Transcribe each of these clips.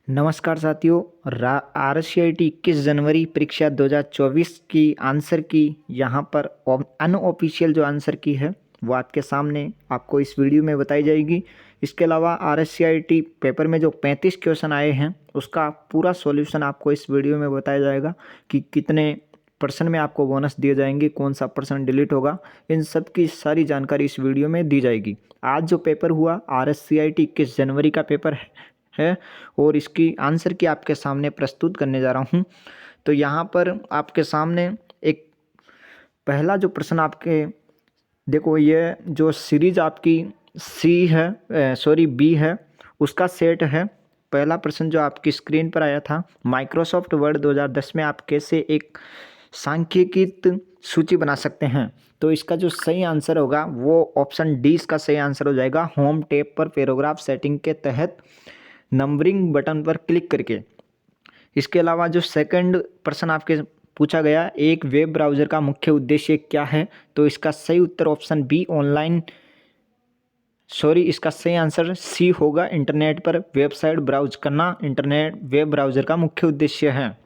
नमस्कार साथियों। RCIT 21 जनवरी परीक्षा 2024 की आंसर की यहाँ पर अनऑफिशियल जो आंसर की है वो आपके सामने आपको इस वीडियो में बताई जाएगी। इसके अलावा RCIT पेपर में जो 35 क्वेश्चन आए हैं उसका पूरा सॉल्यूशन आपको इस वीडियो में बताया जाएगा कि कितने पर्सन में आपको बोनस दिए जाएंगे, कौन सा पर्सन डिलीट होगा, इन सब की सारी जानकारी इस वीडियो में दी जाएगी। आज जो पेपर हुआ RCIT 21 जनवरी का पेपर है और इसकी आंसर की आपके सामने प्रस्तुत करने जा रहा हूँ। तो यहाँ पर आपके सामने एक पहला जो प्रश्न आपके देखो, ये जो सीरीज आपकी बी है उसका सेट है। पहला प्रश्न जो आपकी स्क्रीन पर आया था, माइक्रोसॉफ्ट वर्ड 2010 में आप कैसे एक सांख्यिकीय सूची बना सकते हैं। तो इसका जो सही आंसर होगा वो ऑप्शन डी इसका सही आंसर हो जाएगा। होम टैब पर पैराग्राफ सेटिंग के तहत नंबरिंग बटन पर क्लिक करके। इसके अलावा जो सेकंड प्रश्न आपके पूछा गया, एक वेब ब्राउज़र का मुख्य उद्देश्य क्या है। तो इसका सही उत्तर ऑप्शन बी इसका सही आंसर सी होगा। इंटरनेट पर वेबसाइट ब्राउज करना इंटरनेट वेब ब्राउज़र का मुख्य उद्देश्य है।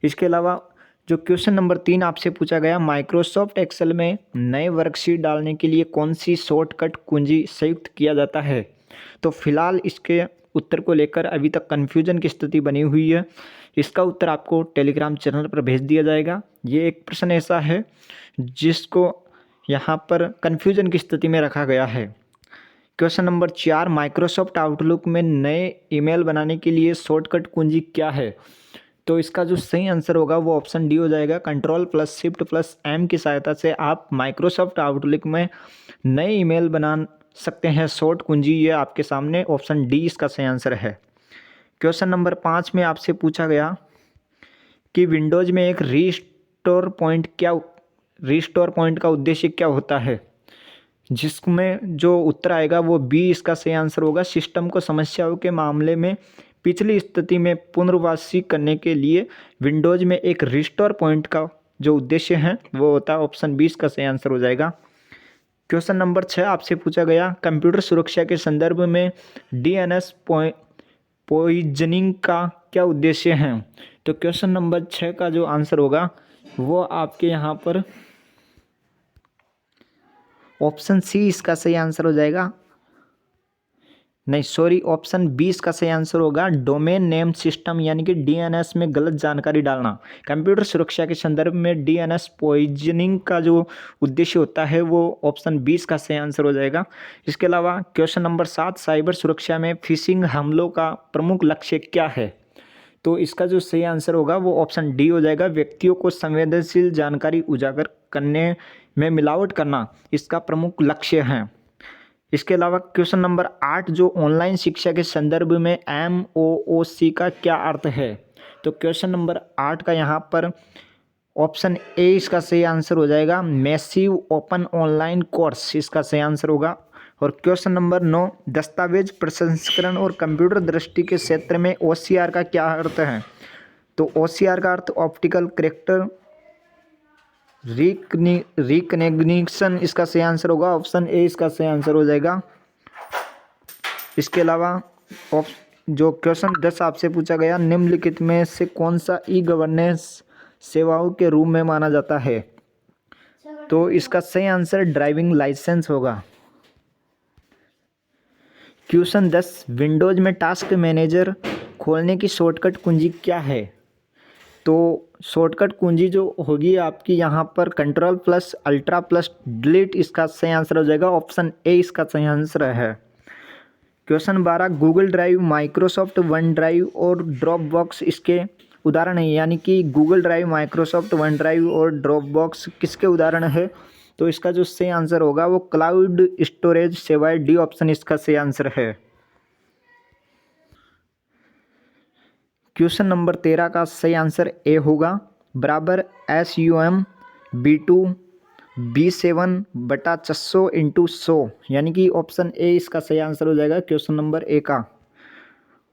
इसके अलावा जो क्वेश्चन नंबर 3 आपसे पूछा गया, माइक्रोसॉफ्ट एक्सेल में नए वर्कशीट डालने के लिए कौन सी शॉर्टकट कुंजी संयुक्त किया जाता है। तो फिलहाल इसके उत्तर को लेकर अभी तक कन्फ्यूजन की स्थिति बनी हुई है। इसका उत्तर आपको टेलीग्राम चैनल पर भेज दिया जाएगा। ये एक प्रश्न ऐसा है जिसको यहाँ पर कन्फ्यूजन की स्थिति में रखा गया है। क्वेश्चन नंबर 4, माइक्रोसॉफ्ट आउटलुक में नए ईमेल बनाने के लिए शॉर्टकट कुंजी क्या है। तो इसका जो सही आंसर होगा वो ऑप्शन डी हो जाएगा। Ctrl+Shift+M की सहायता से आप माइक्रोसॉफ्ट आउटलुक में नए ईमेल बना सकते हैं। शॉर्ट कुंजी ये आपके सामने ऑप्शन डी इसका सही आंसर है। क्वेश्चन नंबर 5 में आपसे पूछा गया कि विंडोज़ में एक रीस्टोर पॉइंट का उद्देश्य क्या होता है। जिसमें जो उत्तर आएगा वो बी इसका सही आंसर होगा। सिस्टम को समस्याओं के मामले में पिछली स्थिति में पुनर्वासी करने के लिए विंडोज़ में एक रिस्टोर पॉइंट का जो उद्देश्य है वो होता है ऑप्शन 20 का सही आंसर हो जाएगा। क्वेश्चन नंबर 6 आपसे पूछा गया, कंप्यूटर सुरक्षा के संदर्भ में डीएनएस पॉइजनिंग का क्या उद्देश्य है। तो क्वेश्चन नंबर 6 का जो आंसर होगा वो आपके यहाँ पर ऑप्शन सी इसका सही आंसर हो जाएगा। ऑप्शन 20 का सही आंसर होगा। डोमेन नेम सिस्टम यानी कि डीएनएस में गलत जानकारी डालना। कंप्यूटर सुरक्षा के संदर्भ में डीएनएस पॉइजनिंग का जो उद्देश्य होता है वो ऑप्शन 20 का सही आंसर हो जाएगा। इसके अलावा क्वेश्चन नंबर 7, साइबर सुरक्षा में फिशिंग हमलों का प्रमुख लक्ष्य क्या है। तो इसका जो सही आंसर होगा वो ऑप्शन डी हो जाएगा। व्यक्तियों को संवेदनशील जानकारी उजागर करने में मिलावट करना इसका प्रमुख लक्ष्य है। इसके अलावा क्वेश्चन नंबर 8, जो ऑनलाइन शिक्षा के संदर्भ में MOOC का क्या अर्थ है। तो क्वेश्चन नंबर 8 का यहाँ पर ऑप्शन ए इसका सही आंसर हो जाएगा। मैसिव ओपन ऑनलाइन कोर्स इसका सही आंसर होगा। और क्वेश्चन नंबर 9, दस्तावेज प्रसंस्करण और कंप्यूटर दृष्टि के क्षेत्र में OCR का क्या अर्थ है। तो OCR का अर्थ ऑप्टिकल कैरेक्टर रिकग्निशन इसका सही आंसर होगा। ऑप्शन ए इसका सही आंसर हो जाएगा। इसके अलावा जो क्वेश्चन 10 आपसे पूछा गया, निम्नलिखित में से कौन सा ई गवर्नेंस सेवाओं के रूप में माना जाता है। तो इसका सही आंसर ड्राइविंग लाइसेंस होगा। क्वेश्चन 10, विंडोज में टास्क मैनेजर खोलने की शॉर्टकट कुंजी क्या है। तो शॉर्टकट कुंजी जो होगी आपकी यहाँ पर Ctrl+Alt+Delete इसका सही आंसर हो जाएगा। ऑप्शन ए इसका सही आंसर है। Question 12, Google drive, Microsoft one drive और ड्रॉप बॉक्स इसके उदाहरण है। यानी कि Google drive, Microsoft one drive और ड्रॉप बॉक्स किसके उदाहरण है। तो इसका जो सही आंसर होगा वो क्लाउड स्टोरेज सेवाएं, डी ऑप्शन इसका सही आंसर है। क्वेश्चन नंबर 13 का सही आंसर ए होगा। बराबर SUM B2 B7/600 यानी कि ऑप्शन ए इसका सही आंसर हो जाएगा क्वेश्चन नंबर ए का।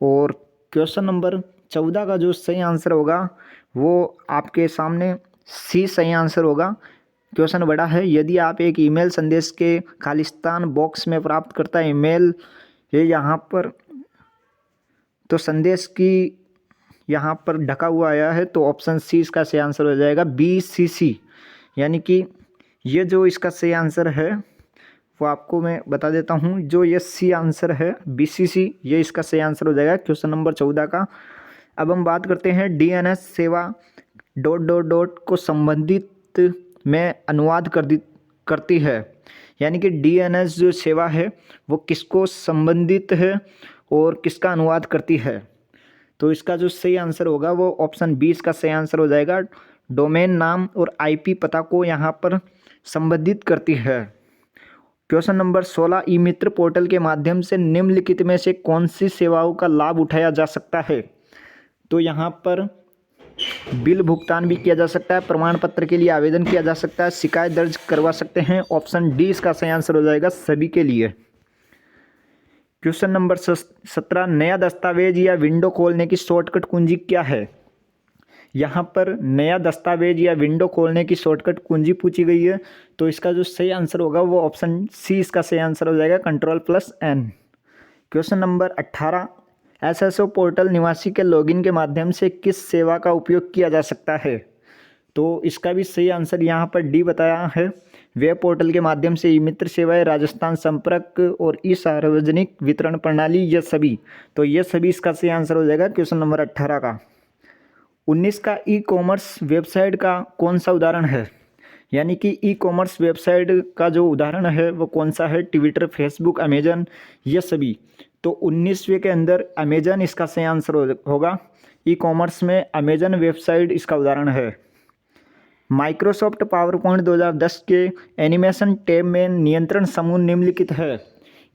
और क्वेश्चन नंबर 14 का जो सही आंसर होगा वो आपके सामने सी सही आंसर होगा। क्वेश्चन बड़ा है, यदि आप एक ईमेल संदेश के खालिस्तान बॉक्स में प्राप्त करता ईमेल ये यहाँ पर तो संदेश की यहाँ पर ढका हुआ आया है, तो ऑप्शन सी इसका सही आंसर हो जाएगा, BCC। यानी कि ये जो इसका सही आंसर है वो आपको मैं बता देता हूँ। जो ये सी आंसर है BCC, ये इसका सही आंसर हो जाएगा क्वेश्चन नंबर 14 का। अब हम बात करते हैं DNS सेवा ... को संबंधित में अनुवाद करती है। यानी कि DNS जो सेवा है वो किसको संबंधित है और किसका अनुवाद करती है। तो इसका जो सही आंसर होगा वो ऑप्शन बी इसका सही आंसर हो जाएगा। डोमेन नाम और IP पता को यहाँ पर संबंधित करती है। क्वेश्चन नंबर 16, ई मित्र पोर्टल के माध्यम से निम्नलिखित में से कौन सी सेवाओं का लाभ उठाया जा सकता है। तो यहाँ पर बिल भुगतान भी किया जा सकता है, प्रमाण पत्र के लिए आवेदन किया जा सकता है, शिकायत दर्ज करवा सकते हैं। ऑप्शन डी इसका सही आंसर हो जाएगा, सभी के लिए। क्वेश्चन नंबर 17, नया दस्तावेज या विंडो खोलने की शॉर्टकट कुंजी क्या है। यहाँ पर नया दस्तावेज या विंडो खोलने की शॉर्टकट कुंजी पूछी गई है, तो इसका जो सही आंसर होगा वो ऑप्शन सी इसका सही आंसर हो जाएगा, Ctrl+N। Question number 18, SSO portal निवासी के लॉगिन के माध्यम से किस सेवा का उपयोग किया जा सकता है। तो इसका भी सही आंसर यहाँ पर डी बताया है। वेब पोर्टल के माध्यम से ई मित्र सेवाएं, राजस्थान संपर्क और ई सार्वजनिक वितरण प्रणाली, ये सभी। तो ये सभी इसका सही आंसर हो जाएगा क्वेश्चन नंबर 18 का। 19 का ई-कॉमर्स वेबसाइट का कौन सा उदाहरण है। यानी कि ई-कॉमर्स वेबसाइट का जो उदाहरण है वो कौन सा है। ट्विटर, फेसबुक, अमेजन, ये सभी। तो 19वें के अंदर अमेजन इसका सही आंसर होगा। ई-कॉमर्स में अमेजन वेबसाइट इसका उदाहरण है। माइक्रोसॉफ्ट पावरपॉइंट 2010 के एनिमेशन टैब में नियंत्रण समूह निम्नलिखित है।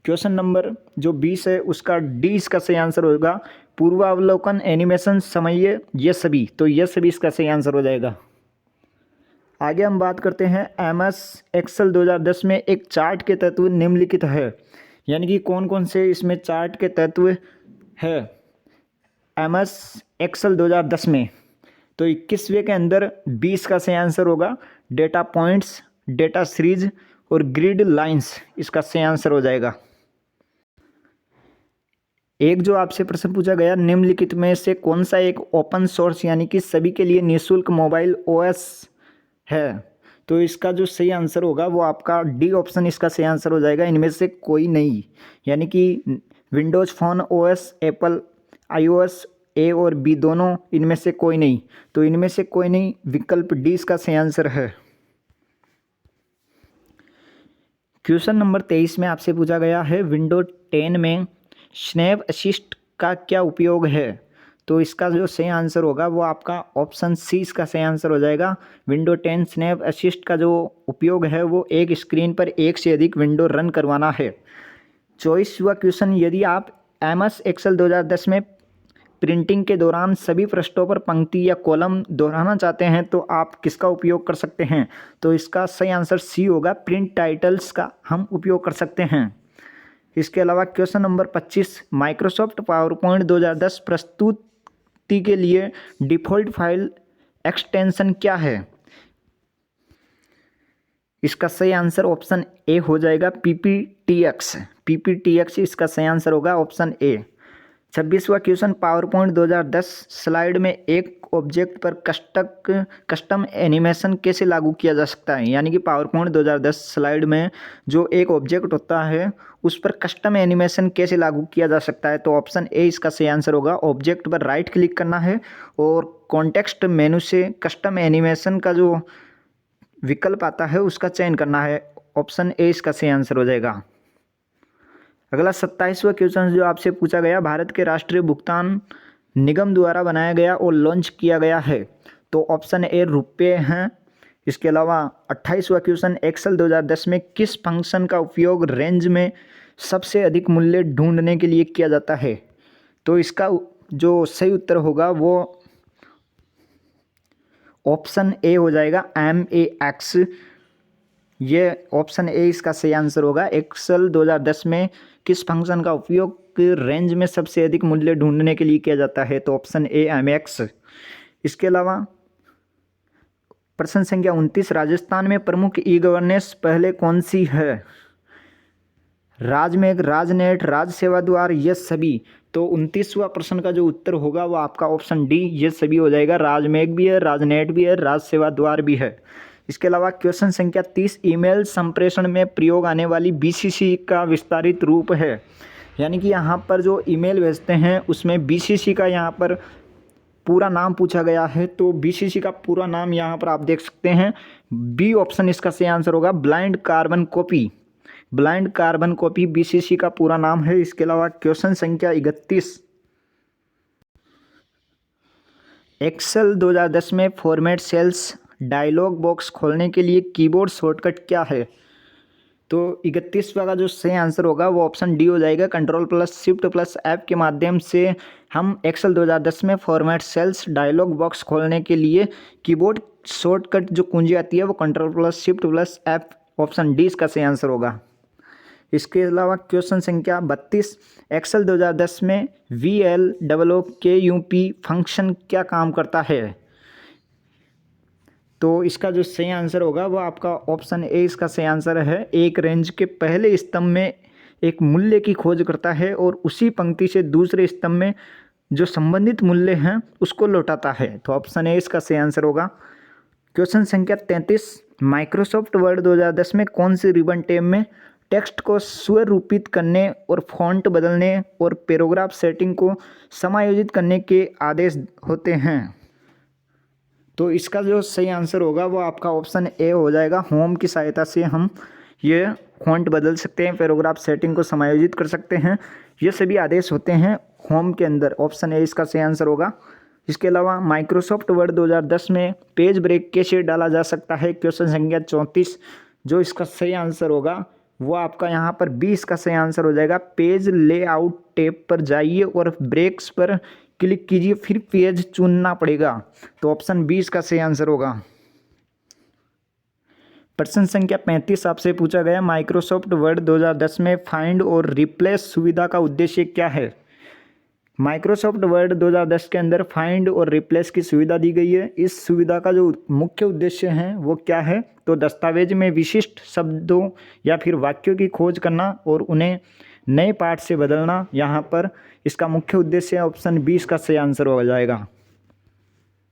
क्वेश्चन नंबर जो 20 है उसका डी इसका सही आंसर होगा। पूर्वावलोकन, एनिमेशन, समय, ये सभी। तो ये सभी इसका सही आंसर हो जाएगा। आगे हम बात करते हैं MS एक्सेल 2010 में एक चार्ट के तत्व निम्नलिखित है। यानी कि कौन कौन से इसमें चार्ट के तत्व है MS एक्सेल 2010 में। तो 21वें के अंदर 20 का सही आंसर होगा। डेटा पॉइंट्स, डेटा सीरीज और ग्रिड लाइंस इसका सही आंसर हो जाएगा। एक जो आपसे प्रश्न पूछा गया, निम्नलिखित में से कौन सा एक ओपन सोर्स यानी कि सभी के लिए निःशुल्क मोबाइल OS है। तो इसका जो सही आंसर होगा वो आपका डी ऑप्शन इसका सही आंसर हो जाएगा, इनमें से कोई नहीं। यानी कि Windows phone OS, Apple iOS A और B दोनों, इनमें से कोई नहीं। तो इनमें से कोई नहीं, विकल्प डी इसका सही आंसर है। क्वेश्चन नंबर 23 में आपसे पूछा गया है, विंडो 10 में स्नैप असिस्ट का क्या उपयोग है। तो इसका जो सही आंसर होगा वो आपका ऑप्शन सी इसका सही आंसर हो जाएगा। विंडो 10 स्नैप असिस्ट का जो उपयोग है वो एक स्क्रीन पर एक से अधिक विंडो रन करवाना है। 24वां क्वेश्चन, यदि आप MS एक्सेल 2010 में प्रिंटिंग के दौरान सभी पृष्ठों पर पंक्ति या कॉलम दोहराना चाहते हैं तो आप किसका उपयोग कर सकते हैं। तो इसका सही आंसर सी होगा, प्रिंट टाइटल्स का हम उपयोग कर सकते हैं। इसके अलावा क्वेश्चन नंबर 25, माइक्रोसॉफ्ट पावरपॉइंट 2010 प्रस्तुति के लिए डिफ़ॉल्ट फाइल एक्सटेंशन क्या है। इसका सही आंसर ऑप्शन ए हो जाएगा, PPTX इसका सही आंसर होगा ऑप्शन ए। 26वां क्वेश्चन, पावरपॉइंट 2010 स्लाइड में एक ऑब्जेक्ट पर कस्टम एनिमेशन कैसे लागू किया जा सकता है। यानी कि पावरपॉइंट 2010 स्लाइड में जो एक ऑब्जेक्ट होता है उस पर कस्टम एनिमेशन कैसे लागू किया जा सकता है। तो ऑप्शन ए इसका सही आंसर होगा। ऑब्जेक्ट पर राइट क्लिक करना है और कॉन्टेक्स्ट मेनू से कस्टम एनिमेशन का जो विकल्प आता है उसका चयन करना है। ऑप्शन ए इसका सही आंसर हो जाएगा। अगला 27वां क्वेश्चन जो आपसे पूछा गया, भारत के राष्ट्रीय भुगतान निगम द्वारा बनाया गया और लॉन्च किया गया है। तो ऑप्शन ए रुपये हैं। इसके अलावा 28वां क्वेश्चन, एक्सेल 2010 में किस फंक्शन का उपयोग रेंज में सबसे अधिक मूल्य ढूंढने के लिए किया जाता है। तो इसका जो सही उत्तर होगा वो ऑप्शन ए हो जाएगा, MAX। ये ऑप्शन ए इसका सही आंसर होगा। एक्सेल 2010 में किस फंक्शन का उपयोग रेंज में सबसे अधिक मूल्य ढूंढने के लिए किया जाता है। तो ऑप्शन ए, MAX। इसके अलावा प्रश्न संख्या 29, राजस्थान में प्रमुख ई गवर्नेंस पहले कौन सी है। राजमेघ, राजनेट, राज सेवा द्वार, ये सभी। तो 29वां प्रश्न का जो उत्तर होगा वो आपका ऑप्शन डी ये सभी हो जाएगा। राजमेघ भी है, राजनेट भी है, राज सेवा द्वार भी है। इसके अलावा क्वेश्चन संख्या 30, ईमेल संप्रेषण में प्रयोग आने वाली बीसीसी का विस्तारित रूप है। यानी कि यहाँ पर जो ईमेल भेजते हैं उसमें बीसीसी का यहाँ पर पूरा नाम पूछा गया है। तो बीसीसी का पूरा नाम यहाँ पर आप देख सकते हैं, बी ऑप्शन इसका सही आंसर होगा, blind carbon copy. Blind carbon copy BCC का पूरा नाम है। इसके अलावा क्वेश्चन संख्या 31, एक्सेल 2010 में फॉर्मेट सेल्स डायलॉग बॉक्स खोलने के लिए कीबोर्ड शॉर्टकट क्या है? तो 31वां का जो सही आंसर होगा वो ऑप्शन डी हो जाएगा, Ctrl+Shift+F के माध्यम से हम एक्सेल 2010 में फॉर्मेट सेल्स डायलॉग बॉक्स खोलने के लिए कीबोर्ड शॉर्टकट जो कुंजी आती है वो Ctrl+Shift+F, ऑप्शन डी इसका सही आंसर होगा। इसके अलावा क्वेश्चन संख्या 32, एक्सेल 2010 में VLOOKUP फंक्शन क्या काम करता है? तो इसका जो सही आंसर होगा वो आपका ऑप्शन ए इसका सही आंसर है। एक रेंज के पहले स्तंभ में एक मूल्य की खोज करता है और उसी पंक्ति से दूसरे स्तंभ में जो संबंधित मूल्य हैं उसको लौटाता है। तो ऑप्शन ए इसका सही आंसर होगा। क्वेश्चन संख्या 33, माइक्रोसॉफ्ट वर्ड 2010 में कौन सी रिबन टैब में टेक्स्ट को स्वरूपित करने और फॉन्ट बदलने और पैराग्राफ सेटिंग को समायोजित करने के आदेश होते हैं? तो इसका जो सही आंसर होगा वो आपका ऑप्शन ए हो जाएगा। होम की सहायता से हम ये फॉन्ट बदल सकते हैं, पैराग्राफ सेटिंग को समायोजित कर सकते हैं, ये सभी आदेश होते हैं होम के अंदर। ऑप्शन ए इसका सही आंसर होगा। इसके अलावा माइक्रोसॉफ्ट वर्ड 2010 में पेज ब्रेक कैसे डाला जा सकता है? क्वेश्चन संख्या 34, जो इसका सही आंसर होगा वो आपका यहाँ पर 20 का सही आंसर हो जाएगा। पेज लेआउट टैब पर जाइए और ब्रेक्स पर क्लिक कीजिए, फिर पेज चुनना पड़ेगा। तो ऑप्शन 20 का सही आंसर होगा। प्रश्न संख्या 35 आपसे पूछा गया, माइक्रोसॉफ्ट वर्ड 2010 में फाइंड और रिप्लेस सुविधा का उद्देश्य क्या है? माइक्रोसॉफ्ट वर्ड 2010 के अंदर फाइंड और रिप्लेस की सुविधा दी गई है। इस सुविधा का जो मुख्य उद्देश्य है वो क्या है? तो दस्तावेज में विशिष्ट शब्दों या फिर वाक्यों की खोज करना और उन्हें नए पाठ से बदलना, यहाँ पर इसका मुख्य उद्देश्य है। ऑप्शन 20 का सही आंसर हो जाएगा।